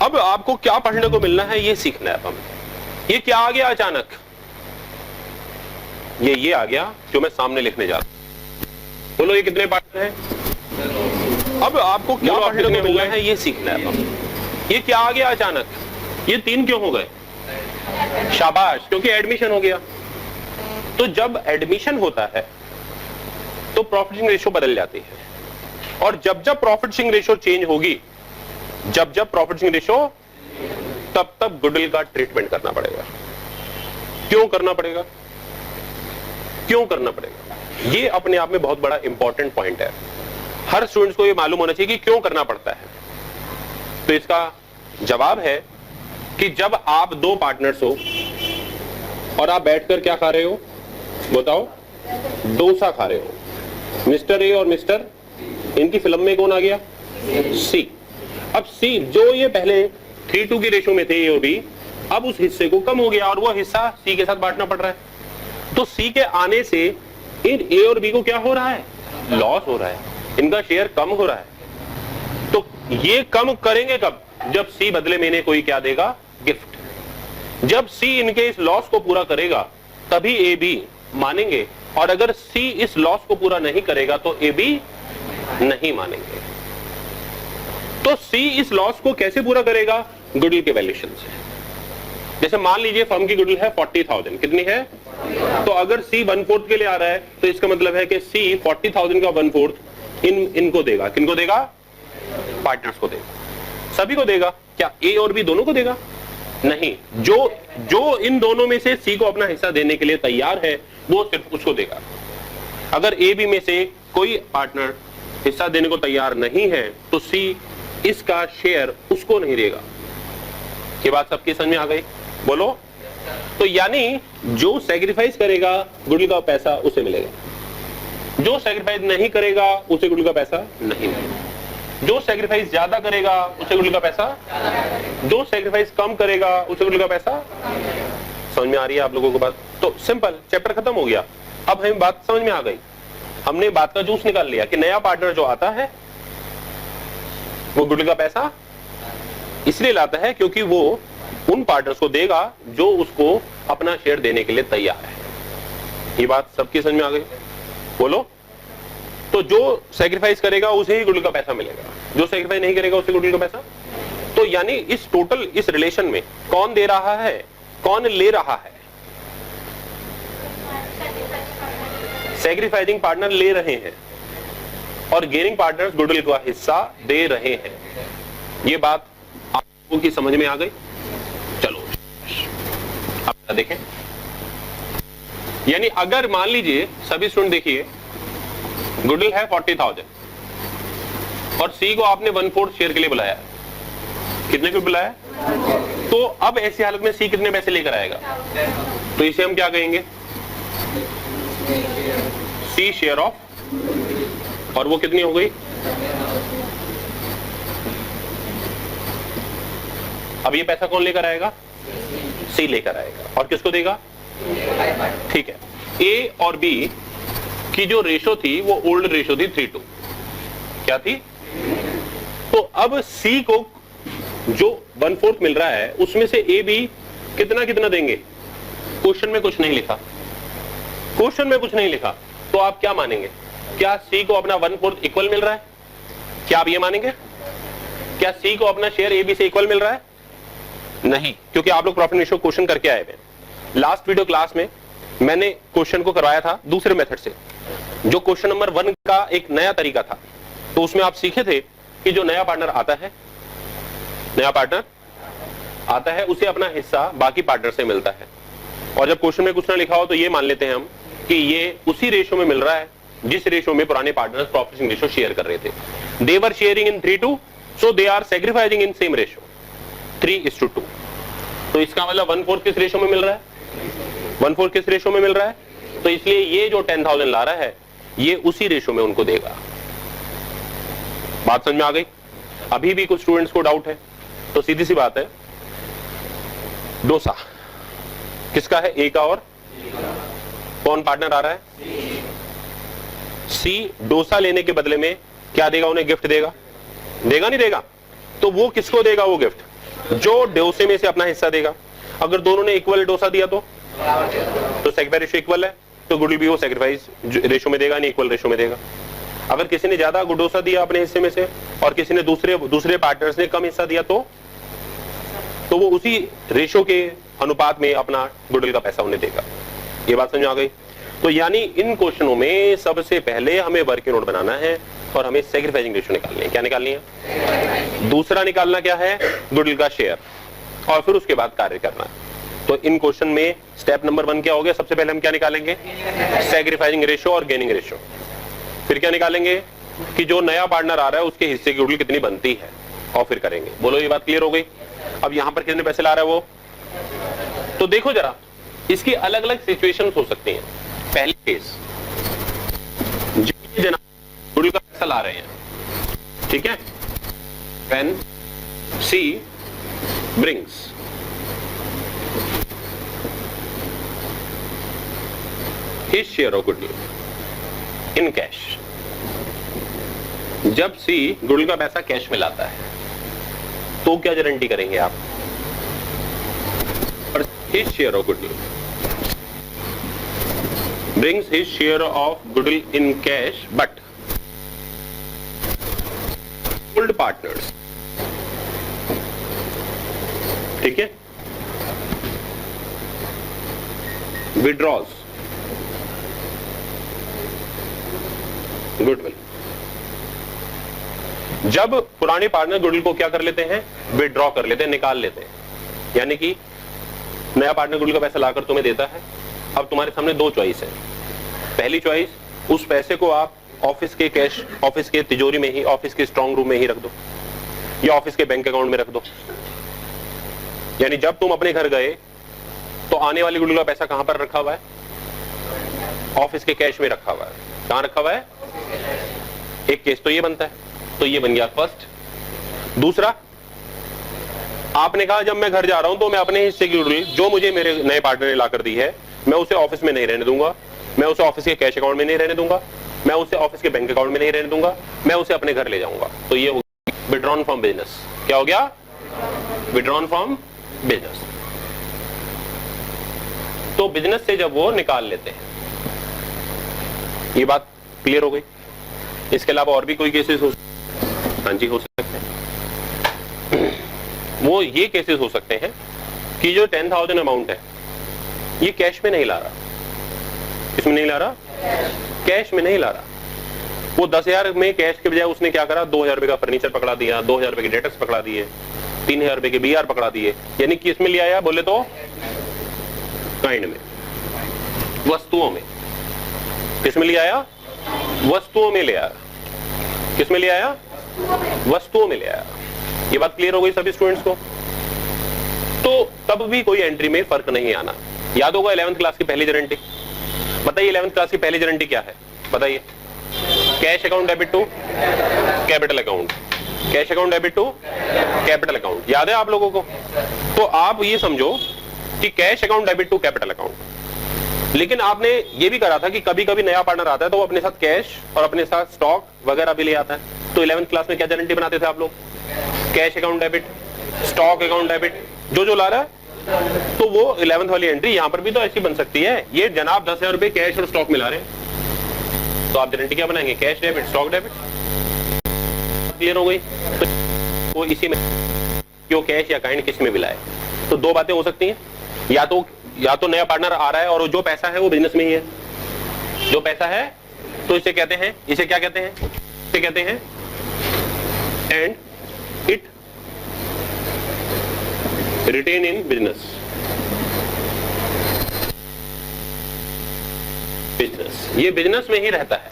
अब आपको क्या पढ़ने को मिलना है ये सीखना है हमें। ये क्या आ गया अचानक, ये आ गया जो मैं सामने लिखने जा रहा हूं। बोलो ये कितने पार्टनर हैं? अब आपको क्या पढ़ने को मिलना है ये सीखना है हमें। ये क्या आ गया अचानक, ये 3 क्यों हो गए? शाबाश, क्योंकि एडमिशन हो गया। तो जब एडमिशन होता है तो प्रॉफिट शेयरिंग रेशियो बदल जाती है, और जब जब प्रॉफिट शेयरिंग रेशियो चेंज होगी, जब जब प्रॉफिट शेयरिंग रेशियो, तब तब गुडविल का ट्रीटमेंट करना पड़ेगा। क्यों करना पड़ेगा? क्यों करना पड़ेगा? ये अपने आप में बहुत बड़ा इंपॉर्टेंट पॉइंट है। हर स्टूडेंट्स को ये मालूम होना चाहिए कि क्यों करना पड़ता है। तो इसका जवाब है कि जब आप 2 पार्टनर्स हो और आप बैठकर क्या खा रहे हो, बताओ? डोसा खा रहे हो। मिस्टर ए और मिस्टर, इनकी फिल्म में कौन आ गया? सी। अब सी जो ये पहले 3:2 की रेशियो में थे ए और बी, अब उस हिस्से को कम हो गया और वो हिस्सा सी के साथ बांटना पड़ रहा है। तो सी के आने से इन ए और बी को क्या हो रहा है? लॉस हो रहा है, इनका शेयर कम हो रहा है। तो ये कम करेंगे कब? जब सी बदले में इन्हें कोई क्या देगा? गिफ्ट। जब सी इनके इस लॉस को पूरा करेगा तभी ए बी मानेंगे, और अगर सी इस लॉस को पूरा नहीं करेगा तो ए बी नहीं मानेंगे। तो सी इस लॉस को कैसे पूरा करेगा? गुडविल के वैल्यूएशन से। जैसे मान लीजिए फर्म की गुडविल है 40,000, कितनी है? तो अगर सी 1/4 के लिए आ रहा है तो इसका मतलब है कि सी 40,000 का 1/4 इनको देगा। किनको देगा? पार्टनर्स को देगा। सभी को देगा क्या? ए और बी दोनों को देगा? नहीं, जो इन दोनों में से सी को अपना हिस्सा देने के लिए तैयार है वो सिर्फ उसको देगा। अगर ए बी में से कोई पार्टनर हिस्सा देने को तैयार नहीं है तो सी इसका शेयर उसको नहीं देगा। ये बात सबकी समझ में आ गई? बोलो। तो यानी जो सैक्रिफाइस करेगा गुडविल का पैसा उसे मिलेगा, जो सैक्रिफाइस नहीं करेगा उसे गुडविल का पैसा नहीं मिलेगा, जो सैक्रिफाइस ज्यादा करेगा उसे गुडविल का पैसा, जो सैक्रिफाइस कम करेगा उसे गुडविल का पैसा। समझ में आ रही है आप लोगों को बात? तो सिंपल, चैप्टर खत्म हो गया। अब हमें बात समझ में आ गई, हमने बात का जूस निकाल लिया कि नया पार्टनर जो आता है वो गुडविल का पैसा इसलिए लाता है क्योंकि वो उन पार्टनर्स को देगा जो उसको अपना शेयर देने के लिए तैयार है। ये बात सबकी समझ में आ गई? बोलो। तो जो सैक्रिफाइस करेगा उसे ही गुडविल का पैसा मिलेगा, जो सैक्रिफाइस नहीं करेगा उसे गुडविल का पैसा। तो यानी इस टोटल इस रिलेशन में कौन दे रहा है, कौन ले रहा है? सैक्रिफाइसिंग पार्टनर ले रहे हैं और गेनिंग पार्टनर्स गुडविल का हिस्सा दे रहे हैं। ये बात आप लोगों की समझ में आ गई? चलो अब देखें। यानी अगर मान लीजिए सभी स्टूडेंट देखिए, गुडविल है 40,000 और सी को आपने 1/4 शेयर के लिए बुलाया। कितने को बुलाया? तो अब ऐसी हालत में सी कितने पैसे लेकर आएगा? तो इसे हम क्या कहेंगे? सी शेयर ऑफ, और वो कितनी हो गई? अब ये पैसा कौन लेकर आएगा? सी लेकर आएगा। और किसको देगा? ठीक है। ए और बी की जो रेशो थी वो ओल्ड रेशो थी 3:2। क्या थी? तो अब सी को जो 1/4 मिल रहा है उसमें से ए बी कितना कितना देंगे? क्वेश्चन में कुछ नहीं लिखा, क्वेश्चन में कुछ नहीं लिखा। तो आप क्या मानेंगे? क्या सी को अपना 1/4 इक्वल मिल रहा है? क्या आप ये मानेंगे? क्या सी को अपना शेयर ए बी से इक्वल मिल रहा है? नहीं, क्योंकि आप लोग प्रॉफिट रेशियो क्वेश्चन करके आए हैं। लास्ट वीडियो क्लास में मैंने क्वेश्चन को करवाया था दूसरे मेथड से, जो क्वेश्चन नंबर 1 का एक नया तरीका था। तो उसमें आप सीखे थे कि जो नया पार्टनर आता है, नया पार्टनर आता है उसे अपना हिस्सा बाकी पार्टनर से मिलता है। और जब क्वेश्चन में कुछ ना लिखा हो तो ये मान लेते हैं हम कि ये उसी रेशियो में मिल रहा है जिस रेशियो में पुराने partners profit sharing ratio share कर रहे थे। They were sharing in 3:2, so they are sacrificing in same ratio 3:2। तो इसका मतलब 1/4 किस रेशियो में मिल रहा है? 1/4 किस रेशियो में मिल रहा है? तो इसलिए ये जो 10,000 ला रहा है ये उसी रेशियो में उनको देगा। बात समझ में आ गई? अभी भी कुछ स्टूडेंट्स को डाउट है तो सीधी सी बात है, डोसा किसका है? ए का। और कौन पार्टनर आ रहा है? सी। डोसा लेने के बदले में क्या देगा? उन्हें गिफ्ट देगा। देगा नहीं देगा? तो वो किसको देगा वो गिफ्ट? जो डोसे में से अपना हिस्सा देगा। अगर दोनों ने इक्वल डोसा दिया तो सेक्रीफाइस रेशो इक्वल है, तो गुडविल भी वो सेक्रीफाइस रेशो में देगा, नहीं इक्वल रेशो में देगा। अगर किसी ने ज्यादा डोसा दिया अपने हिस्से में से और किसी ने दूसरे पार्टनर्स ने कम हिस्सा दिया तो वो उसी रेशो के अनुपात में अपना गुडविल का पैसा उन्हें देगा। ये बात समझ आ गई? तो यानी इन क्वेश्चनों में सबसे पहले हमें वर्किंग नोट बनाना है और हमें सैक्रिफाइसिंग रेशो निकालनी है। क्या निकालनी है? दूसरा निकालना क्या है? गुडविल का शेयर, और फिर उसके बाद कार्य करना है। तो इन क्वेश्चन में स्टेप नंबर 1 क्या हो गया? सबसे पहले हम क्या निकालेंगे? सैक्रिफाइसिंग रेशो और गेनिंग रेशो। फिर क्या निकालेंगे कि जो नया पार्टनर आ रहा है उसके हिस्से की गुडविल कितनी बनती है, और फिर करेंगे। बोलो, ये बात क्लियर हो गई? अब यहां पर कितने पैसे ला रहा है वो, तो देखो जरा, इसकी अलग अलग सिचुएशंस हो सकती हैं। पहली केस, जनाब गुडविल का पैसा ला रहे हैं, ठीक है, when C brings his share of goodwill in cash। जब C गुडविल का पैसा कैश में लाता है तो क्या गारंटी करेंगे आप? His share of goodwill brings his share of goodwill in cash, but old partners, ठीक है, withdraws गुडविल। जब पुराने पार्टनर गुडविल को क्या कर लेते हैं? विड्रॉ कर लेते हैं, निकाल लेते हैं। यानी कि नया पार्टनर गुडविल का पैसा लाकर तुम्हें देता है। अब तुम्हारे सामने दो चॉइस है। पहली चॉइस, उस पैसे को आप ऑफिस के कैश, ऑफिस के तिजोरी में ही, ऑफिस के स्ट्रांग रूम में ही रख दो, या ऑफिस के बैंक अकाउंट में रख दो। यानी जब तुम अपने घर गए तो आने वाली गुडविल का पैसा कहां पर रखा हुआ है? ऑफिस के कैश में रखा हुआ है। कहां रखा हुआ है? एक केस तो ये बनता है, तो ये बन गया फर्स्ट। दूसरा, आपने कहा जब मैं घर जा रहा हूं तो मैं अपने हिस्से की गुडविल जो मुझे मेरे नए पार्टनर ने लाकर दी है, मैं उसे ऑफिस में नहीं रहने दूंगा, मैं उसे ऑफिस के कैश अकाउंट में नहीं रहने दूंगा, मैं उसे ऑफिस के बैंक अकाउंट में नहीं रहने दूंगा, मैं उसे अपने घर ले जाऊंगा। तो ये हो गया विड्रॉन फ्रॉम बिजनेस। क्या हो गया? Withdrawn from business. तो बिजनेस से जब वो निकाल लेते हैं, ये बात क्लियर हो गई? इसके अलावा और भी कोई केसेस हो? हाँ जी, हो सकते हैं। वो ये केसेस हो सकते हैं कि जो 10,000 अमाउंट है ये कैश में नहीं ला रहा। किसमें नहीं ला रहा? कैश में नहीं ला रहा। वो 10,000 में कैश के बजाय उसने क्या करा? 2,000 रुपए का फर्नीचर पकड़ा दिया, 2,000 रुपए के डेटर्स पकड़ा दिए, 3,000 रुपए के BR पकड़ा दिए। यानी कि इसमें ले आया, बोले तो काइंड में, वस्तुओं में। किसमें ले आया? वस्तुओं में ले आया। किसमें ले आया? वस्तुओं में ले आया। ये बात क्लियर हो गई सभी स्टूडेंट्स को? तो तब भी कोई एंट्री में फर्क नहीं आना। याद होगा 11th क्लास की पहली गारंटी? बताइए 11th क्लास की पहली गारंटी क्या है? बताइए। Cash account debit to capital account, cash account debit to capital account. याद है आप लोगों को? तो आप ये समझो कि cash account debit to capital account. लेकिन आपने ये भी करा था कि कभी कभी नया पार्टनर आता है तो वो अपने साथ कैश और अपने साथ स्टॉक वगैरह भी ले आता है। तो 11th क्लास में क्या गारंटी बनाते थे आप लोग? Cash account debit, stock account debit, जो ला रहा है। तो वो 11th वाली एंट्री यहां पर भी तो ऐसी बन सकती है। ये जनाब 10,000 रुपए कैश और स्टॉक मिला रहे हैं, तो आप गारंटी क्या बनाएंगे? Cash debit, stock debit. Clear हो गई? तो इसी में क्यों कैश या काइंड किस में मिला है? तो दो बातें हो सकती हैं, या तो नया पार्टनर आ रहा है और जो पैसा है वो बिजनेस में ही है। जो पैसा है तो इसे कहते हैं, इसे क्या कहते हैं? इसे कहते हैं and it retain in business. Business, ये बिजनेस में ही रहता है,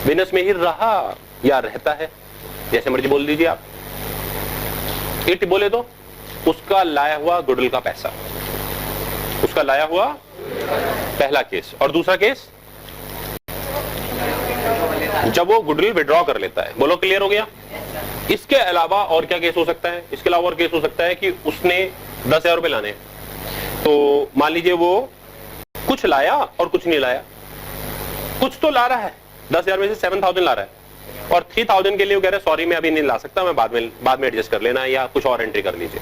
बिजनेस में ही रहा या रहता है, जैसे मर्जी बोल दीजिए आप। इट बोले तो उसका लाया हुआ गुडविल का पैसा, उसका लाया हुआ पहला केस। और दूसरा केस जब वो गुडविल विड्रॉ कर लेता है। बोलो क्लियर हो गया? इसके अलावा और क्या केस हो सकता है? इसके अलावा और केस हो सकता है कि उसने 10,000 रुपए लाने, तो मान लीजिए वो कुछ लाया और कुछ नहीं लाया। कुछ तो ला रहा है, 10,000 में से 7,000 ला रहा है, और 3000 के लिए वो कह रहे सॉरी मैं अभी नहीं ला सकता, मैं बाद में एडजस्ट कर लेना या कुछ और एंट्री कर लीजिए।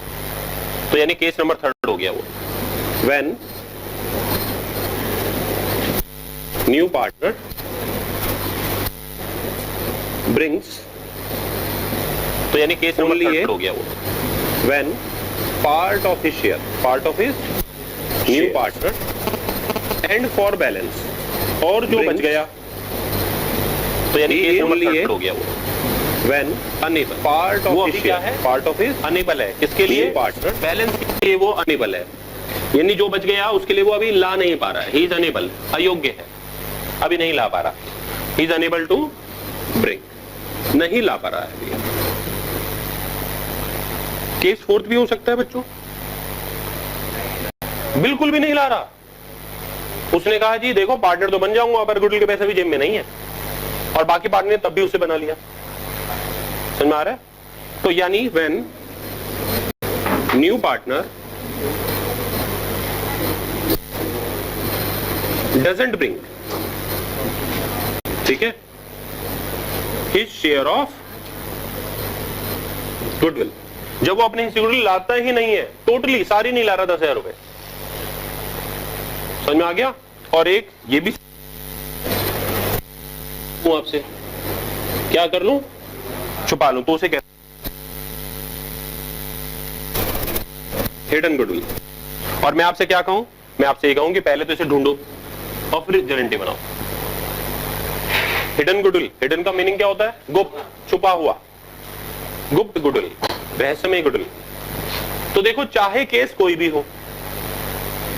तो यानी केस नंबर 3 हो गया वो। व्हेन न्यू पार्टनर ब्रिंग्स, तो यानी केस नंबर 3 हो गया वो। When part of his new partner and for balance, और जो बच गया, तो यानी केस नंबर 3 हो गया वो। When unable, part of his क्या है, पार्ट ऑफ हिज अनेबल है, किसके लिए, पार्टनर बैलेंस के लिए वो अनेबल है, यानी जो बच गया उसके लिए वो अभी ला नहीं पा रहा है, ही इज अनेबल, अयोग्य है, अभी नहीं ला पा रहा, he is unable to bring, नहीं ला पा रहा है अभी। केस 4 भी हो सकता है बच्चों, बिल्कुल भी नहीं ला रहा, उसने कहा जी देखो पार्टनर तो बन जाऊंगा पर गुडविल के पैसे भी जेब में नहीं है, और बाकी पार्टनर ने तब भी उसे बना लिया। समझ में आ रहा है? तो यानी when new partner doesn't bring, ठीक है, हिज शेयर ऑफ गुडविल, जब वो अपने हिस्से गुडविल लाता ही नहीं है, टोटली सारी नहीं ला रहा 10,000 रुपए, समझ में आ गया। और एक ये भी आपसे क्या कर लूं, छुपा लूं, तो उसे कहते हिडन गुडविल। और मैं आपसे क्या कहूं, मैं आपसे ये कहूं कि पहले तो इसे ढूंढो और फिर गारंटी बनाओ। हिडन गुडविल, हिडन का मीनिंग क्या होता है, गुप्त, छुपा हुआ, गुप्त गुडविल, रहस्यमय गुडविल। तो देखो चाहे केस कोई भी हो,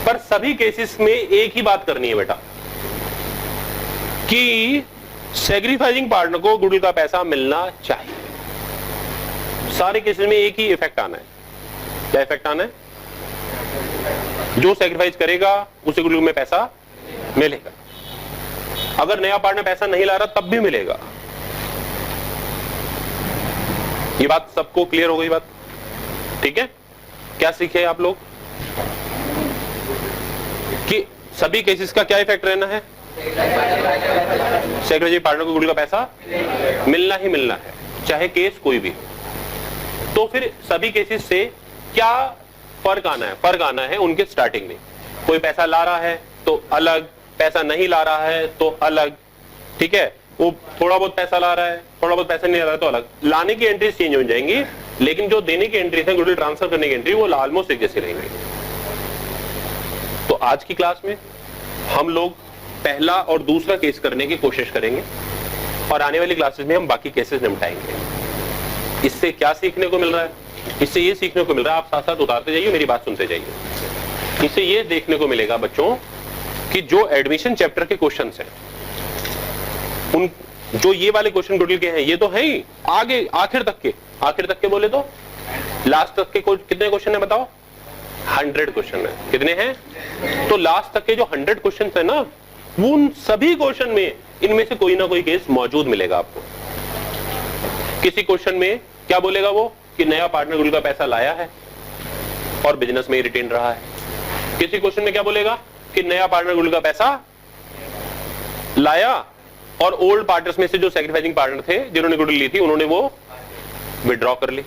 पर सभी केसेस में एक ही बात करनी है बेटा, कि सैक्रिफाइसिंग पार्टनर को गुडविल का पैसा मिलना चाहिए। सारे केसेस में एक ही इफेक्ट आना है। क्या इफेक्ट आना है, जो सैक्रिफाइस करेगा उसे गुडविल में पैसा मिलेगा, अगर नया पार्टनर पैसा नहीं ला रहा तब भी मिलेगा। ये बात सबको क्लियर हो गई बात, ठीक है। क्या सीखे आप लोग कि सभी केसेस का क्या इफेक्ट रहना है, सैक्रिफाइसिंग पार्टनर को गुडविल का पैसा मिलना ही मिलना है, चाहे केस कोई भी। तो फिर सभी केसेस से क्या फर्क आना है, फर्क आना है उनके स्टार्टिंग में, कोई पैसा ला रहा है तो अलग, पैसा नहीं ला रहा है तो अलग, ठीक है। वो थोड़ा बहुत पैसा ला रहा है, थोड़ा बहुत पैसा नहीं ला रहा है तो अलग, लाने की एंट्रीज चेंज हो जाएंगी, लेकिन जो देने की एंट्रीज है, गुडविल ट्रांसफर करने की एंट्री, वो ऑलमोस्ट एक जैसी रहेंगी। तो आज की क्लास में हम लोग पहला और दूसरा केस करने की कोशिश करेंगे, और आने वाली क्लासेस में हम बाकी केसेस निपटाएंगे। इससे क्या सीखने को मिल रहा है, इससे ये सीखने को मिल रहा है, आप साथ साथ उतारते जाइए, मेरी बात सुनते जाइए। इससे ये देखने को मिलेगा बच्चों कि जो एडमिशन चैप्टर के क्वेश्चंस हैं, उन जो ये वाले क्वेश्चन गुडविल के हैं, ये तो है ही आगे आखिर तक के बोले तो लास्ट तक के कितने क्वेश्चन है बताओ, 100 क्वेश्चन है। कितने हैं, तो लास्ट तक के जो 100 क्वेश्चन है ना, उन सभी क्वेश्चन में इनमें से कोई ना कोई केस मौजूद मिलेगा आपको। किसी क्वेश्चन में क्या बोलेगा वो, कि नया पार्टनर गुडविल का पैसा लाया है और बिजनेस में ही रिटेन रहा है। किसी क्वेश्चन में क्या बोलेगा, कि नया पार्टनर गुडविल का पैसा लाया और ओल्ड पार्टनर्स में से जो सैक्रिफाइसिंग पार्टनर थे जिन्होंने गुडविल ली थी, उन्होंने वो विड्रॉ कर ली।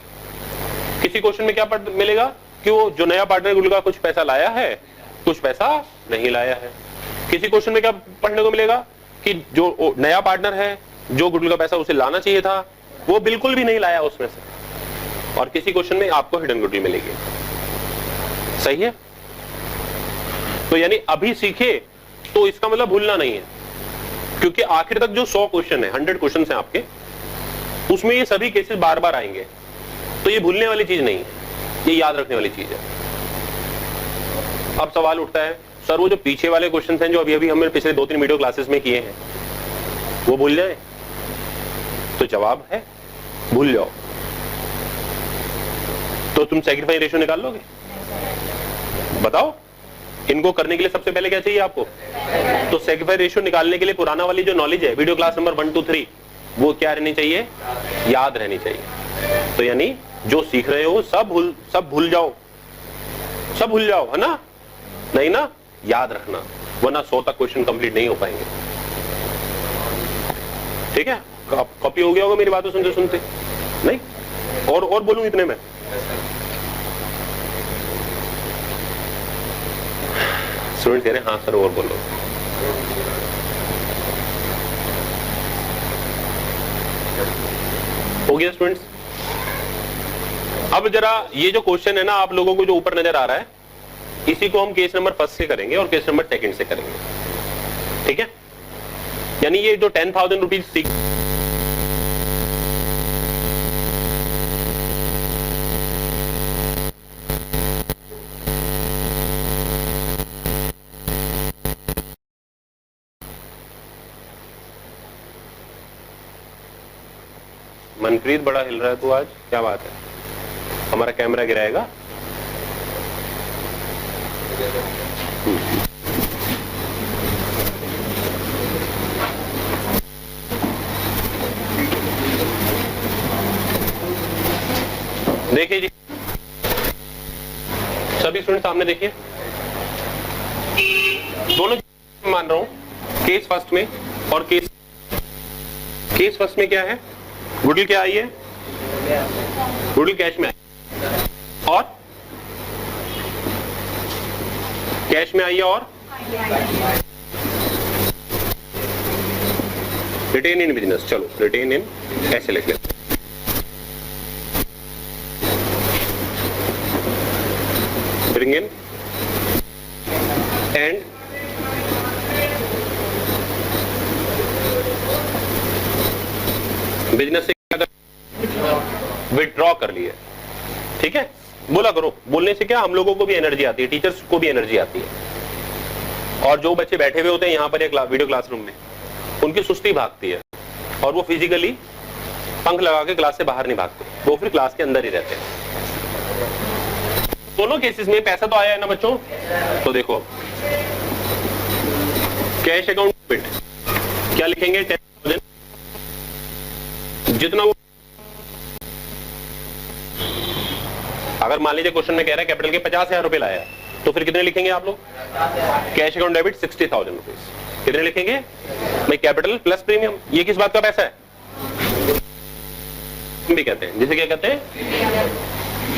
किसी क्वेश्चन में क्या मिलेगा, कि वो जो नया पार्टनर गुडविल का कुछ पैसा लाया है, कुछ पैसा नहीं लाया है। किसी क्वेश्चन में क्या पढ़ने को मिलेगा, कि जो नया पार्टनर है, जो गुडविल का पैसा उसे लाना चाहिए था, वो बिल्कुल भी नहीं लाया उसमें से। और किसी क्वेश्चन में आपको हिडन गुडविल मिलेगी। सही है। तो यानी अभी सीखे तो इसका मतलब भूलना नहीं है, क्योंकि आखिर तक जो 100 क्वेश्चन है, 100 क्वेश्चन है आपके, उसमें ये सभी केसेस बार बार आएंगे। तो ये भूलने वाली चीज नहीं है, ये याद रखने वाली चीज है। अब सवाल उठता है, सर वो जो पीछे वाले क्वेश्चन हैं जो अभी अभी हमने पिछले 2-3 वीडियो क्लासेस में किए हैं, वो भूल जाए? तो जवाब है भूल जाओ। तो तुम सैक्रिफाइस रेशियो निकाल लोगे? बताओ। इनको करने के लिए सबसे पहले क्या चाहिए आपको? तो सैक्रिफाइस रेशियो निकालने के लिए पुराना वाली जो नॉलेज है, वीडियो क्लास नंबर 1, 2, 3, वो क्या रहनी चाहिए? याद रहनी चाहिए। तो यानी जो सीख रहे हो सब भूल जाओ, सब भूल जाओ, है ना? नहीं ना? याद रखना, वरना 100 तक क्वेश्चन कंप्लीट नहीं हो पाएंगे। ठीक है। कॉपी हो गया होगा मेरी बातों सुनते सुनते, नहीं? और बोलूं इतने में? स्टूडेंट कह रहे हैं हाँ सर और बोलो। हो गया स्टूडेंट्स? अब जरा ये जो क्वेश्चन है ना आप लोगों को जो ऊपर नजर आ रहा है, इसी को हम केस नंबर 1 से करेंगे और केस नंबर 2 से करेंगे, ठीक है? यानी ये जो 10,000 रुपीज सीख मनप्रीत बड़ा हिल रहा है तू आज, क्या बात है? हमारा कैमरा गिराएगा? देखिए जी सभी स्टूडेंट सामने देखिए, दोनों मान रहा हूं केस फर्स्ट में और केस फर्स्ट में क्या है, गुडविल क्या आई है, गुडविल कैश में आई और कैश में आई है और रिटेन इन बिजनेस, चलो रिटेन इन ऐसे लिख लेते हैं। Bring in and बिजनेस से क्या कर विड्रॉ कर लिए, ठीक है? बोला करो, बोलने से क्या हम लोगों को भी एनर्जी आती है, टीचर्स को भी एनर्जी आती है, और जो बच्चे बैठे हुए होते हैं यहाँ पर एक वीडियो क्लासरूम में, उनकी सुस्ती भागती है और वो फिजिकली पंख लगा के क्लास से बाहर नहीं भागते, वो फिर क्लास के अंदर ही रहते हैं। दोनों केसेस में पैसा तो आया है ना बच्चों, तो देखो कैश अकाउंट डेबिट क्या लिखेंगे, 10,000 जितना वो, अगर मान लीजिए क्वेश्चन में कह रहा है कैपिटल के 50,000 रुपए लाया तो फिर कितने लिखेंगे आप लोग? कैश अकाउंट डेबिट 60,000 रुपीज, कितने लिखेंगे भाई? Capital plus premium. ये किस बात का पैसा है? भी कहते हैं, जिसे क्या कहते हैं,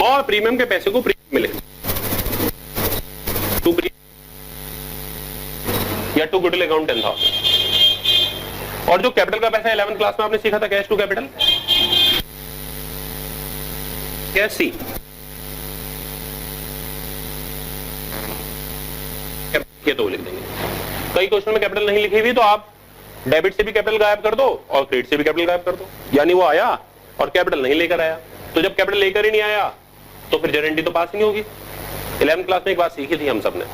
और प्रीमियम के पैसे को प्रीमियम में लिखते टू या टू गुडविल अकाउंट 10,000। और जो कैपिटल का पैसा 11th क्लास में आपने सीखा था, कैश टू कैपिटल, कैश सी, ये तो लिख देंगे। कई क्वेश्चन में कैपिटल नहीं लिखी हुई तो आप डेबिट से भी कैपिटल गायब कर दो और क्रेडिट से भी कैपिटल गायब कर दो, यानी वो आया और कैपिटल नहीं लेकर आया। तो जब कैपिटल लेकर ही नहीं आया तो फिर गारंटी तो पास ही नहीं होगी। 11th क्लास में एक बात सीखी थी हम सबने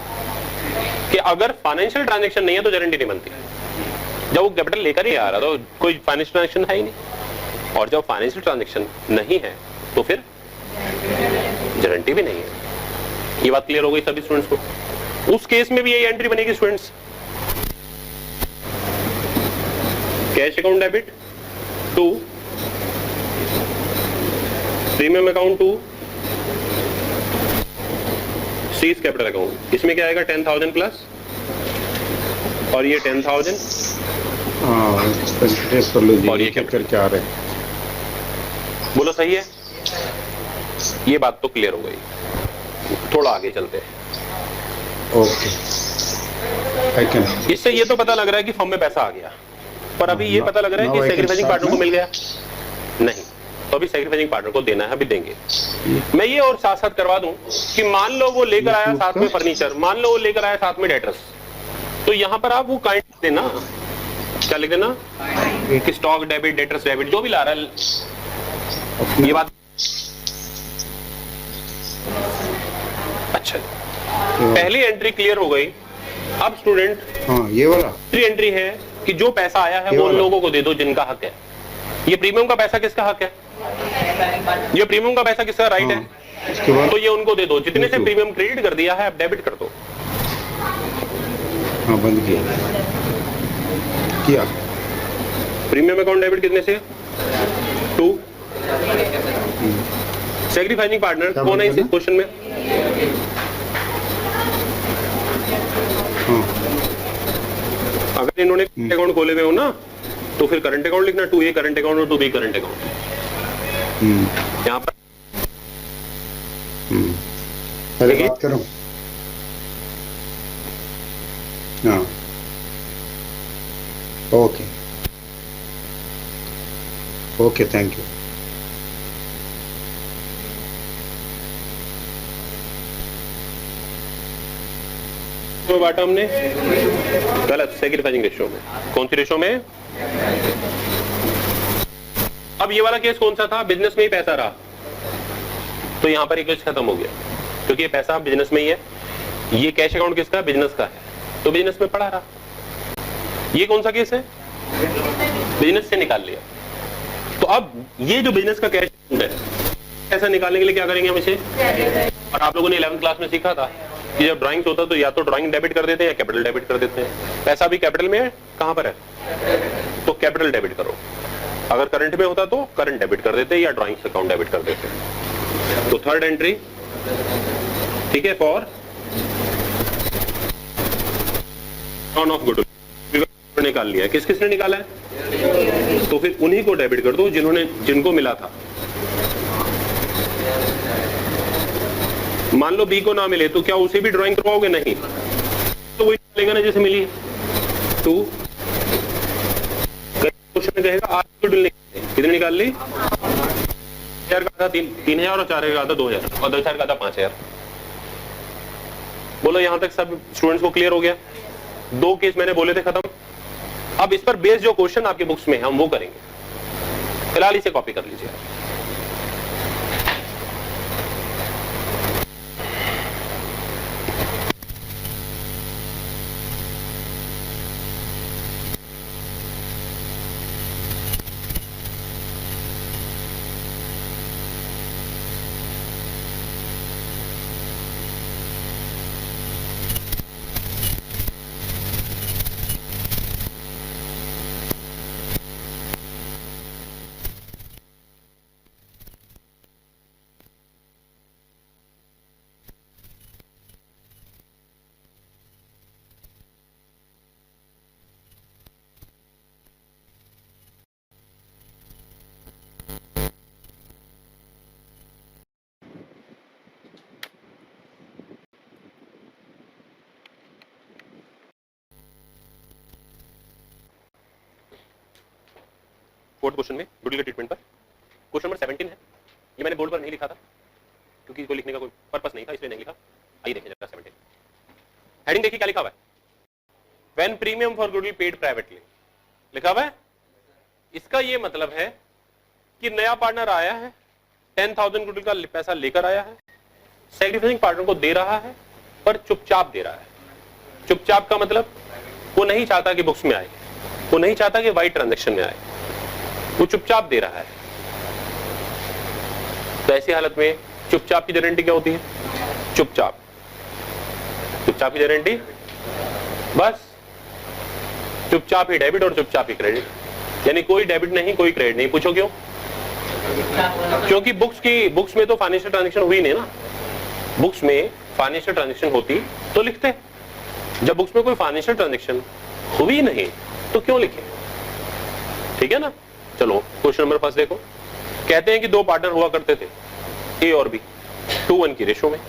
कि अगर फाइनेंशियल ट्रांजैक्शन नहीं है तो गारंटी नहीं बनती। जब वो कैपिटल लेकर ही आ रहा तो कोई फाइनेंशियल ट्रांजैक्शन है ही नहीं, और जब फाइनेंशियल ट्रांजैक्शन नहीं है तो फिर गारंटी भी नहीं है। ये बात क्लियर हो गई सभी स्टूडेंट्स को? उस केस में भी यही एंट्री बनेगी students, cash account debit to premium account to C's capital account. इसमें क्या आएगा? 10,000 प्लस, और ये 10,000 और ये कैपिटल क्या आ रहे हैं? बोलो सही है? ये बात तो क्लियर हो गई। थोड़ा आगे चलते हैं। ओके, इससे ये तो पता लग रहा है कि फॉर्म में पैसा आ गया, पर अभी ये पता लग रहा है कि सैक्रिफाइसिंग पार्टनर को मिल गया नहीं, तो अभी सैक्रिफाइसिंग पार्टनर को देना है, अभी देंगे। मैं ये और साथ साथ करवा दूं कि मान लो वो लेकर आया साथ में फर्नीचर, मान लो वो लेकर आया साथ में डेटर्स, तो यहां पर आप वो काइंड देना, क्या लिख देना कि स्टॉक डेबिट, डेटर्स डेबिट, जो भी ला रहा है। ये बात अच्छा, पहली एंट्री क्लियर हो गई। अब स्टूडेंट ये वाला एंट्री है कि जो पैसा आया है वो उन लोगों को दे दो जिनका हक है। ये प्रीमियम का पैसा किसका हक है? ये प्रीमियम का पैसा किसका राइट है? इसके बाद तो ये उनको दे दो। जितने से प्रीमियम क्रेडिट कर दिया है आप डेबिट कर दो। बंद किया प्रीमियम अकाउंट डेबिट कितने से? 2। सैक्रिफाइसिंग पार्टनर कौन है इस क्वेश्चन में? अगर इन्होंने अकाउंट खोले हुए हो ना तो फिर करंट अकाउंट लिखना, 2A करंट अकाउंट और 2B करंट अकाउंट। यहां पर पहले बात करूं। हाँ, ओके ओके, थैंक यू। तो बांटा हमने गलत, सैक्रिफाइसिंग रेशियो में। कौन सी रेशियो में? अब ये वाला केस कौन सा था? बिजनेस में ही पैसा रहा, तो यहां पर एक केस खत्म हो गया, क्योंकि ये पैसा बिजनेस में ही है। ये कैश अकाउंट किसका? बिजनेस का है, तो बिजनेस में पड़ा रहा। ये कौन सा केस है? बिजनेस से निकाल लिया। तो अब ये जो बिजनेस का कैश अकाउंट है, पैसा निकालने के लिए क्या करेंगे हम इसे? और आप लोगों ने 11th क्लास में सीखा था कि जब ड्राइंग्स होता तो या तो ड्राइंग डेबिट कर देते हैं या कैपिटल डेबिट कर देते हैं। पैसा भी कैपिटल में है, कहां पर है? तो कैपिटल डेबिट करो। अगर करंट में होता तो करंट डेबिट कर देते या ड्राइंग्स अकाउंट डेबिट कर देते। तो थर्ड एंट्री, ठीक है, फॉर ऑन ऑफ गुडविल निकाल लिया। किस किसने निकाला है? तो फिर उन्हीं को डेबिट कर दो जिनको मिला था। मान लो बी को ना मिले तो क्या उसे भी ड्राइंग करवाओगे? नहीं, तो वही निकालेगा ना जैसे मिली। 2 क्वेश्चन में कहेगा आज गुडविल निकाल, कितने निकाल ली? 1000 का था 3000 और 4000 का था 2000 और 2000 का था 5000। बोलो यहां तक सब स्टूडेंट्स को क्लियर हो गया? 2 केस मैंने बोले थे खत्म। अब इस पर बेस्ड जो क्वेश्चन आपके बुक्स में हम वो करेंगे। फिलहाल इसे कॉपी कर लीजिए। फोर्थ क्वेश्चन में गुडविल के ट्रीटमेंट पर क्वेश्चन नंबर 17 है। ये मैंने बोर्ड पर नहीं लिखा था क्योंकि इसको लिखने का कोई पर्पस नहीं था, इसलिए नहीं लिखा। आइए देखें जरा 17 हेडिंग देखिए क्या लिखा हुआ है। When premium for goodwill paid privately लिखा हुआ है। इसका ये मतलब है कि नया पार्टनर आया है, 10,000 गुडविल का पैसा लेकर आया है, सैक्रिफाइसिंग पार्टनर को दे रहा है, पर चुपचाप दे रहा है। चुपचाप का मतलब वो नहीं चाहता कि बुक्स में आए, वो नहीं चाहता कि वाइट ट्रांजैक्शन में आए, वो चुपचाप दे रहा है। तो ऐसी हालत में चुपचाप की गारंटी क्या होती है? चुपचाप, चुपचाप की गारंटी बस चुपचाप ही डेबिट और चुपचाप ही क्रेडिट, यानी कोई डेबिट नहीं कोई क्रेडिट नहीं। पूछो क्यों? क्योंकि बुक्स में तो फाइनेंशियल ट्रांजैक्शन हुई नहीं ना। बुक्स में फाइनेंशियल ट्रांजैक्शन होती तो लिखते, जब बुक्स में कोई फाइनेंशियल ट्रांजैक्शन हुई नहीं तो क्यों लिखे? ठीक है ना। चलो क्वेश्चन नंबर 1 देखो। कहते हैं कि 2 पार्टनर हुआ करते थे, ए और बी, 2:1 की रेशो में।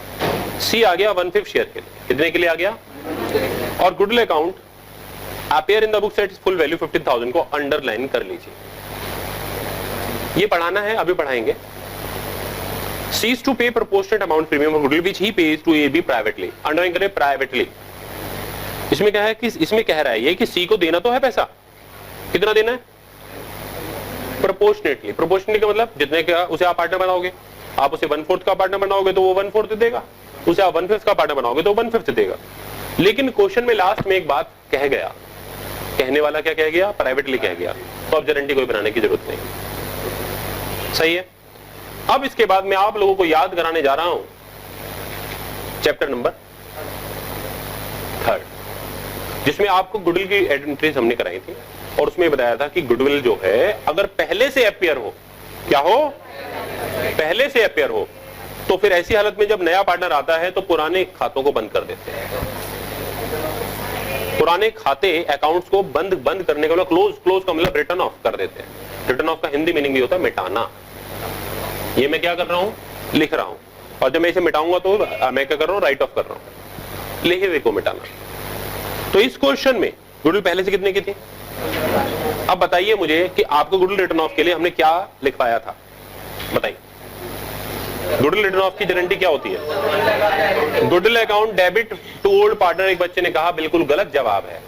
सी आ गया 1/5 शेयर के लिए। कितने के लिए आ गया? और goodwill account appear in the books at full value 15,000 को अंडरलाइन कर लीजिए। ये पढ़ाना है, अभी पढ़ाएंगे। C's to pay proportionate amount premium for goodwill which he pays to A B privately. Underline करें प्राइवेटली। इसमें क्या है कि इसमें कह रहा है ये कि सी को देना तो है पैसा, कितना देना है? प्रोपोर्शनेटली। प्रोपोर्शनेटली का मतलब जितने का उसे आप पार्टनर बनाओगे, आप उसे 1/4 का पार्टनर बनाओगे तो वो 1/4 देगा, उसे आप 1/5 का पार्टनर बनाओगे तो 1/5 देगा। लेकिन क्वेश्चन में लास्ट में एक बात कह गया, कहने वाला क्या कह गया? प्राइवेटली कह गया। तो अब गारंटी कोई बनाने की जरूरत नहीं। सही है। अब इसके बाद मैं आप लोगों को याद कराने जा रहा हूं चैप्टर नंबर 3, जिसमें आपको गुडविल की एंट्रीज हमने कराई थी और उसमें बताया था कि गुडविल जो है अगर पहले से अपीयर हो, क्या हो? पहले से अपीयर हो, तो फिर ऐसी हालत में जब नया पार्टनर आता है तो पुराने खातों को बंद कर देते हैं। पुराने खाते अकाउंट्स को बंद करने का मतलब क्लोज का मतलब रिटर्न ऑफ कर देते हैं। रिटर्न ऑफ का हिंदी मीनिंग भी होता है मिटाना। ये मैं क्या कर रहा हूं, लिख रहा हूं, और जब मैं इसे मिटाऊंगा तो मैं क्या कर रहा हूं, राइट ऑफ कर रहा हूं, लिखे हुए को मिटाना। तो इस क्वेश्चन में गुडविल पहले से कितने की थी? अब बताइए मुझे कि आपको गुडविल रिटर्न ऑफ के लिए हमने क्या लिखवाया था, बताइए। गुडविल रिटर्न ऑफ की गारंटी क्या होती है? Goodwill account debit to old partner. एक बच्चे ने कहा बिल्कुल गलत जवाब है,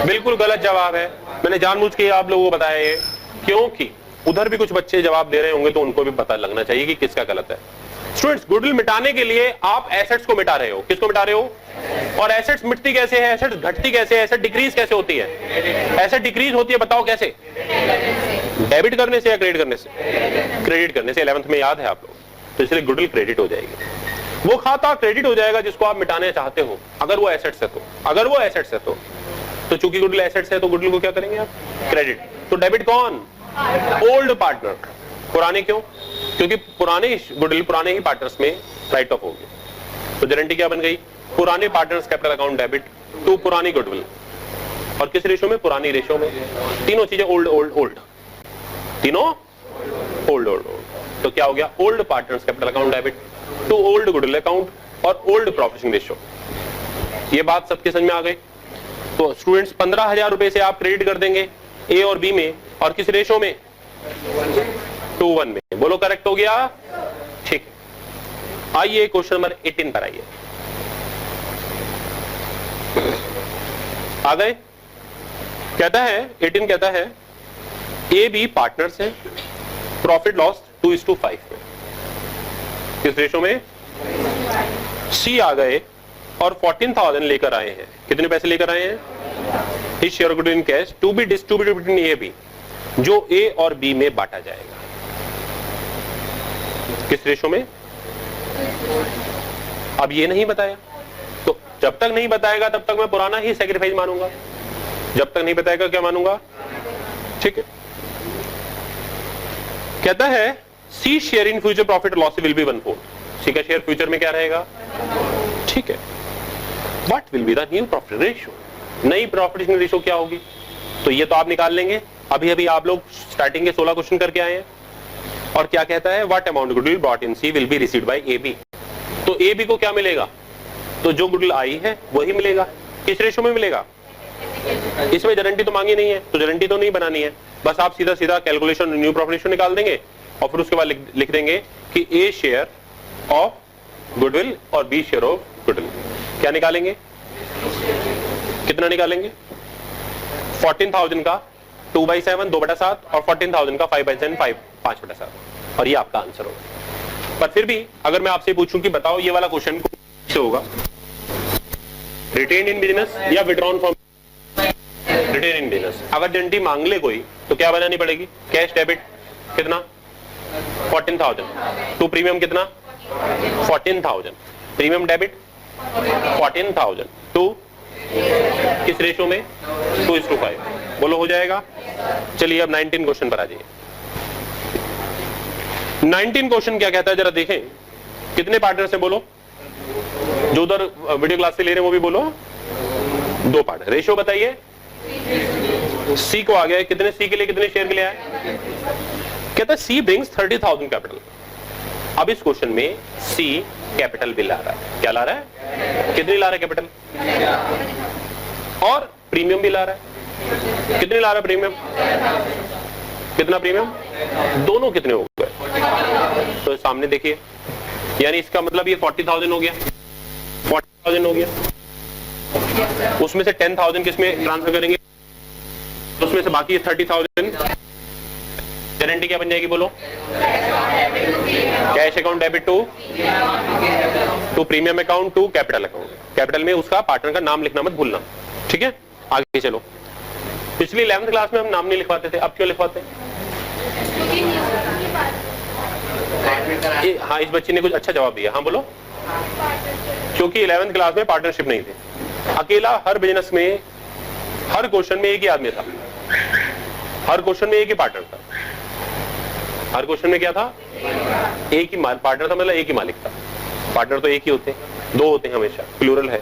बिल्कुल गलत जवाब है। मैंने जानबूझ के आप लोगों को बताया है, क्योंकि उधर भी कुछ बच्चे जवाब दे रहे होंगे तो उनको भी पता लगना चाहिए कि किसका गलत है। स्टूडेंट्स, गुडविल मिटाने के लिए आप एसेट्स को मिटा रहे हो। किसको मिटा रहे हो? और एसेट्स मिटती कैसे है, एसेट्स घटती कैसे है, एसेट डिक्रीज कैसे होती है? एसेट डिक्रीज होती है, बताओ कैसे? डेबिट करने से या क्रेडिट करने से? क्रेडिट करने से। 11th में याद है आप लोग, तो इसलिए गुडविल क्रेडिट हो जाएगी। वो खाता क्रेडिट हो जाएगा जिसको आप मिटाने चाहते हो, अगर वो एसेट्स है तो। अगर वो एसेट्स है तो चूंकि गुडविल एसेट्स है तो गुडविल को क्या करेंगे आप? क्रेडिट। तो डेबिट कौन? Old partner. पुराने क्यों? क्योंकि पुराने गुडविल पुराने ही पार्टनर्स में राइट ऑफ होगी। तो गारंटी क्या बन गई? पुराने partners capital account debit to पुरानी गुडविल। और किस रेशो में? पुरानी रेशो में। तीनों चीजें ओल्ड ओल्ड ओल्ड, तीनों ओल्ड ओल्ड ओल्ड। तो क्या हो गया? Old partners capital account debit to old goodwill account और ओल्ड प्रॉफिट रेशो। ये बात सबके समझ में आ गई? तो स्टूडेंट्स 15,000 रुपए से आप क्रेडिट कर देंगे ए और बी में, और किस रेशो में? 2:1 में। बोलो करेक्ट हो गया? ठीक है। आइए क्वेश्चन नंबर 18 पर आइए। आ गए? कहता है 18 कहता है ए बी पार्टनर्स है, प्रॉफिट लॉस 2:5 में। किस रेशो में? सी आ गए और 14,000 लेकर आए हैं। कितने पैसे लेकर आए हैं? His share goodwill in cash to be distributed between A B, जो ए और बी में बांटा जाएगा। किस रेशो में? अब ये नहीं बताया, तो जब तक नहीं बताएगा तब तक मैं पुराना ही सैक्रिफाइस मानूंगा, जब तक नहीं बताएगा क्या मानूंगा? ठीक है। कहता है C share in future profit loss will be 1/4। C का शेयर फ्यूचर में क्या रहेगा? ठीक है। What will be the new profit ratio? नई प्रॉफिट रेशियो क्या होगी? तो ये तो आप निकाल लेंगे। अभी अभी आप लोग स्टार्टिंग के 16 क्वेश्चन करके आए हैं। और क्या कहता है? What amount goodwill brought in C will be received by A B. तो ए बी को क्या मिलेगा? तो जो गुडविल आई है वही मिलेगा। किस रेशो में मिलेगा? इसमें गारंटी तो मांगी नहीं है, तो गारंटी तो नहीं बनानी है। बस आप सीधा सीधा कैलकुलेशन न्यू प्रॉफिट रेशियो निकाल देंगे और फिर उसके बाद लिख देंगे कि ए शेयर ऑफ गुडविल और बी शेयर ऑफ गुडविल। क्या निकालेंगे? कितना निकालेंगे? 14,000 का 2/7 2/7 और 14,000 का 5/7 5/7, और ये आपका आंसर होगा। पर फिर भी अगर मैं आपसे पूछूं कि बताओ ये वाला क्वेश्चन कैसे होगा? रिटेन इन बिजनेस या withdrawn from? Retain in business. अगर गारंटी मांग ले कोई तो क्या बनानी पड़ेगी? कैश डेबिट कितना? 14,000 टू प्रीमियम कितना? 14,000। प्रीमियम डेबिट 14,000 टू किस रेशो में? 2:5। बोलो हो जाएगा? चलिए अब 19 क्वेश्चन पर आ जाइए। 19 क्वेश्चन क्या कहता है जरा देखें। कितने पार्टनर्स हैं? बोलो। जो उधर वीडियो क्लास से ले रहे हैं वो भी बोलो। 2 पार्टनर। रेशियो बताइए। सी को आ गया। कितने सी के लिए, कितने शेयर के लिए आया? कहता है सी ब्रिंग्स 30,000 कैपिटल। अब इस क्वेश्चन में सी कैपिटल भी ला रहा है। क्या ला रहा है? कितनी ला रहा है कैपिटल? और प्रीमियम भी ला रहा है। कितने ला रहा है प्रीमियम? कितना प्रीमियम? दोनों कितने हो गए? तो सामने देखिए, यानी इसका मतलब ये 40,000 हो गया, 40,000 हो गया। उसमें से 10,000 किसमें ट्रांसफर करेंगे? उसमें से बाकी 30,000। गारंटी क्या बन जाएगी? बोलो। Cash account debit to premium account to capital account. Capital में उसका पार्टनर का नाम लिखना मत भूलना, ठीक है? आगे चलो। पिछली 11th क्लास में हम नाम नहीं लिखवाते थे, अब क्यों लिखवाते हैं? हाँ, इस बच्ची ने कुछ अच्छा जवाब दिया। हाँ बोलो। क्योंकि 11th क्लास में पार्टनरशिप नहीं थी। अकेला हर बिजनेस में हर क्वेश्चन में एक ही आदमी था, हर क्वेश्चन में एक ही पार्टनर था। हर क्वेश्चन में क्या था? एक ही पार्टनर था, मतलब एक ही मालिक था। पार्टनर तो एक ही होते, 2 होते हैं हमेशा, प्लूरल है।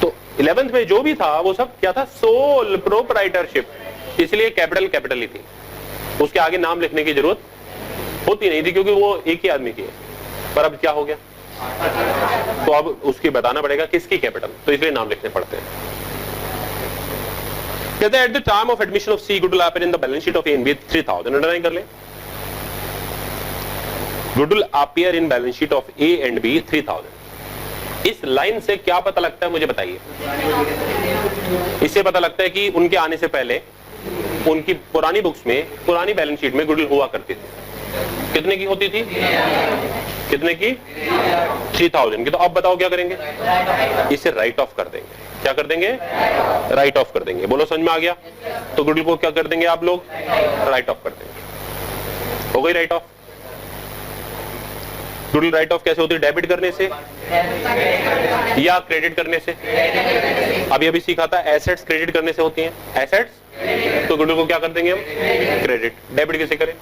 तो 11th में जो भी था वो सब क्या था, सोल प्रोप्राइटरशिप, इसलिए कैपिटल ही थी, उसके आगे नाम लिखने की जरूरत होती नहीं थी क्योंकि वो एक ही आदमी की है। पर अब क्या हो गया, तो अब उसकी बताना पड़ेगा किसकी कैपिटल, तो इसलिए नाम लिखने पड़ते हैं। कहते हैं at the time of admission of C goodwill appear in the balance sheet of A and B 3000, underline कर ले, goodwill appear in balance sheet of A and B 3000। इस लाइन से क्या पता लगता है मुझे बताइए? इससे पता लगता है कि उनके आने से पहले उनकी पुरानी बुक्स में, पुरानी बैलेंस शीट में गुडविल हुआ करती थी। कितने की होती थी? कितने की? 3000 की। तो अब बताओ क्या करेंगे? इसे राइट ऑफ कर देंगे। क्या कर देंगे? राइट ऑफ कर देंगे। बोलो समझ में आ गया? तो गुडविल को क्या कर देंगे आप लोग? राइट ऑफ कर देंगे। हो गई right of. Goodwill right of कैसे होती है? डेबिट करने से या क्रेडिट करने से? अभी सीखा था एसेट्स क्रेडिट करने से होती हैं, एसेट्स, तो गुडविल को क्या कर देंगे हम? क्रेडिट। डेबिट किसे करें?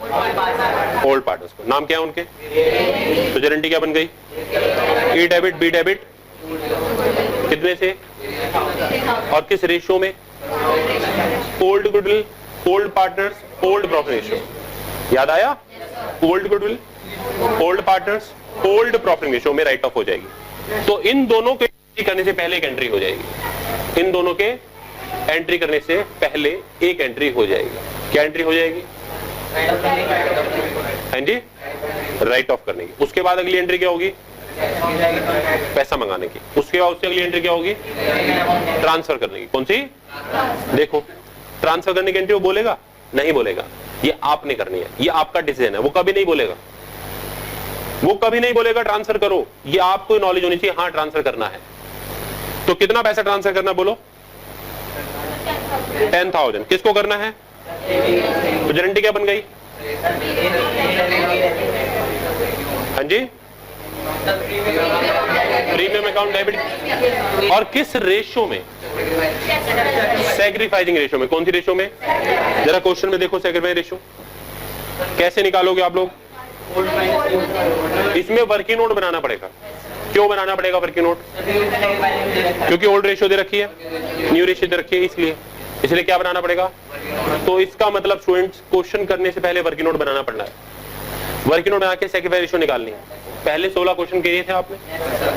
ओल्ड पार्टनर्स को। नाम क्या है उनके? तो गारंटी क्या बन गई? ई डेबिट बी डेबिट। कितने से और किस रेशियो में? Old goodwill, old partners, old profit ratio. याद आया? Old goodwill, old partners, old profit ratio में राइट ऑफ हो जाएगी। तो इन दोनों के करने से पहले एक एंट्री हो जाएगी। इन दोनों के एंट्री करने से पहले एक एंट्री हो जाएगी। क्या एंट्री हो जाएगी? हाँ जी, राइट ऑफ करने की। उसके बाद अगली एंट्री क्या होगी? पैसा मंगाने की। उसके बाद उससे अगली एंट्री क्या होगी? ट्रांसफर करने की। कौन सी? देखो, ट्रांसफर करने की एंट्री वो बोलेगा? नहीं बोलेगा। ये आपने करनी है, ये आपका डिसीजन है। वो कभी नहीं बोलेगा, वो कभी नहीं बोलेगा ट्रांसफर करो। ये आपको नॉलेज होनी चाहिए, हाँ ट्रांसफर करना है। तो कितना पैसा ट्रांसफर करना बोलो? 10,000। किसको करना है? तो गारंटी क्या बन गई? हाँ जी, प्रीमियम अकाउंट डेबिट। और किस रेशियो में? सैक्रिफाइसिंग रेशियो में। कौन सी रेशियो में? जरा क्वेश्चन में देखो, सैक्रिफाइसिंग रेशियो कैसे निकालोगे आप लोग? इसमें वर्किंग नोट बनाना पड़ेगा। क्यों बनाना पड़ेगा वर्किंग नोट? क्योंकि ओल्ड रेशियो दे रखी है, न्यू रेशियो दे रखी है, इसलिए क्या बनाना पड़ेगा? तो इसका मतलब स्टूडेंट्स क्वेश्चन करने से पहले वर्किंग नोट बनाना पड़ना है। वर्किंग नोट बना के सैक्रिफाइस रेशियो निकालनी है। पहले 16 क्वेश्चन किए थे आपने,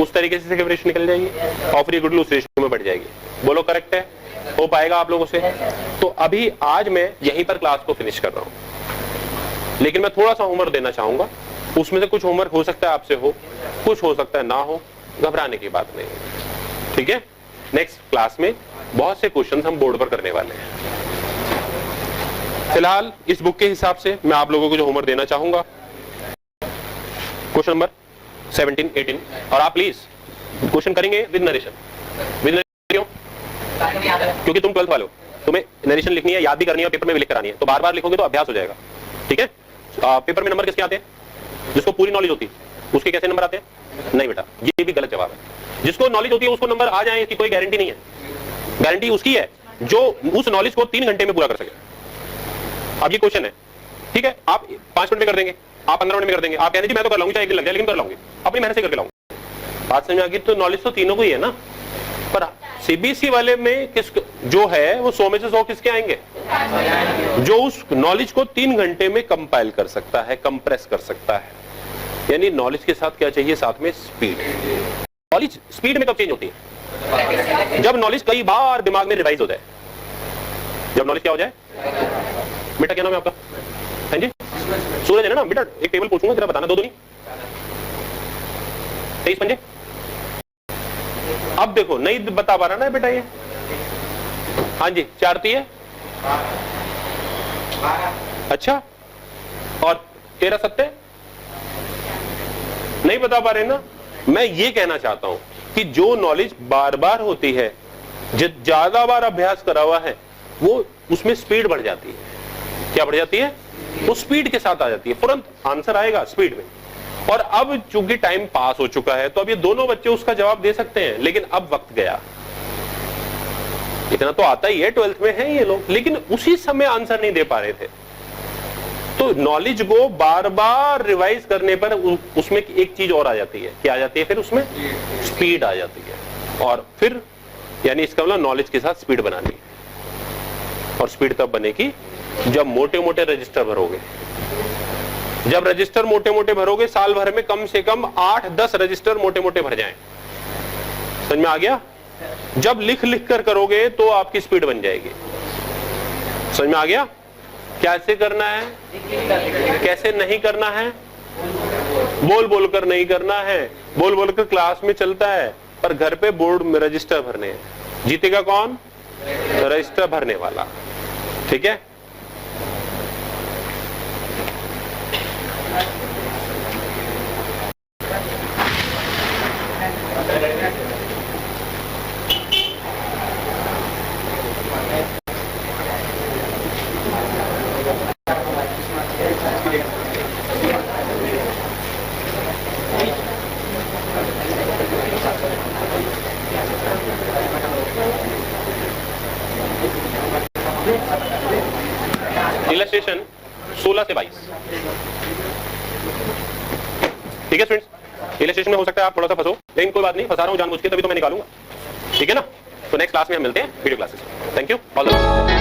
उस तरीके से सैक्रिफाइस रेशियो निकल जाएगी और फिर गुडविल उस रेशियो में बढ़ जाएगी। बोलो करेक्ट है? हो पाएगा आप लोगों से? तो अभी आज मैं यहीं पर क्लास को फिनिश कर रहा हूं, लेकिन मैं थोड़ा सा होमवर्क देना चाहूंगा। उसमें से कुछ होमवर्क हो सकता है आपसे हो, कुछ हो सकता है ना हो, घबराने की बात नहीं, ठीक है? नेक्स्ट क्लास में बहुत से क्वेश्चंस हम बोर्ड पर करने वाले हैं। फिलहाल इस बुक के हिसाब से मैं आप लोगों को जो होमवर्क देना चाहूंगा, क्वेश्चन नंबर 17, 18, और आप प्लीज क्वेश्चन करेंगे विद नरेशन। विद नरेशन क्योंकि तुम 12th वाले हो, तुम्हें नरेशन लिखनी है, याद भी करनी है, पेपर में भी लिख कर आनी है। तो बार बार लिखोगे तो अभ्यास हो जाएगा, ठीक है? पेपर में नंबर किसके आते हैं? जिसको पूरी नॉलेज होती है उसके कैसे नंबर आते हैं? नहीं बेटा, ये भी गलत जवाब है। जिसको नॉलेज होती है उसको नंबर आ जाए इसकी कोई गारंटी नहीं है। गारंटी उसकी है जो उस नॉलेज को 3 घंटे में पूरा कर सके। अब ये क्वेश्चन है, ठीक है? आप 5 मिनट में कर देंगे, आप 15 मिनट में कर देंगे, आप कहने जी मैं तो कर लाऊंगी, चाहे 1 दिन लग जाए, लेकिन कर लाऊंगी, अपनी मेहनत से करके लाऊंगी। बात समझ में आ गई? तो नॉलेज तो तीनों को ही है ना। पर सीबीएसई वाले में किस जो है वो 100 में से 100 किसके आएंगे? जो उस नॉलेज को 3 घंटे में कंपाइल कर सकता है, कंप्रेस कर सकता है। यानी नॉलेज के साथ क्या चाहिए? साथ में स्पीड। नॉलेज स्पीड में कब चेंज होती है? जब नॉलेज कई बार दिमाग में रिवाइज हो जाए। जब नॉलेज क्या हो जाए? बेटा क्या नाम है आपका? हाँ जी, सूरज है ना? बेटा एक टेबल पूछूंगा, जरा बताना। 2 दूनी 23 पंजे। अब देखो नहीं बता पा रहा ना बेटा ये। हाँ जी, 4 है। अच्छा, और 13 सत्ते नहीं बता पा रहे ना? मैं ये कहना चाहता हूं कि जो नॉलेज बार बार होती है, ज्यादा बार अभ्यास करा हुआ है, वो उसमें स्पीड बढ़ जाती है। क्या बढ़ जाती है? वो स्पीड के साथ आ जाती है, तुरंत आंसर आएगा स्पीड में। और अब चूंकि टाइम पास हो चुका है तो अब ये दोनों बच्चे उसका जवाब दे सकते हैं, लेकिन अब वक्त गया। इतना तो आता ही है, 12th में है ये लोग, लेकिन उसी समय आंसर नहीं दे पा रहे थे। तो नॉलेज को बार बार रिवाइज करने पर उसमें एक चीज और आ जाती है। क्या आ जाती है? फिर उसमें स्पीड आ जाती है। और फिर यानी इसका मतलब नॉलेज के साथ स्पीड बनानी है, और स्पीड तब बनेगी जब मोटे मोटे रजिस्टर भरोगे। जब रजिस्टर मोटे मोटे भरोगे, साल भर में कम से कम 8-10 रजिस्टर मोटे मोटे भर जाएं। समझ में आ गया? जब लिख लिख कर करोगे तो आपकी स्पीड बन जाएगी। समझ में आ गया? कैसे करना है, कैसे नहीं करना है? बोल बोल कर नहीं करना है, बोल बोल कर क्लास में चलता है, पर घर पे बोर्ड में रजिस्टर भरने हैं। जीतेगा कौन? रजिस्टर भरने वाला। ठीक है? इलस्ट्रेशन 16 से 22। ठीक है स्टूडेंट्स, इलस्ट्रेशन में हो सकता है आप थोड़ा सा फंसो, लेकिन कोई बात नहीं, फंसा रहा हूं जानबूझ के, तभी तो मैं निकालूंगा। ठीक है ना? तो नेक्स्ट क्लास में हम मिलते हैं video classes. Thank you, all the best.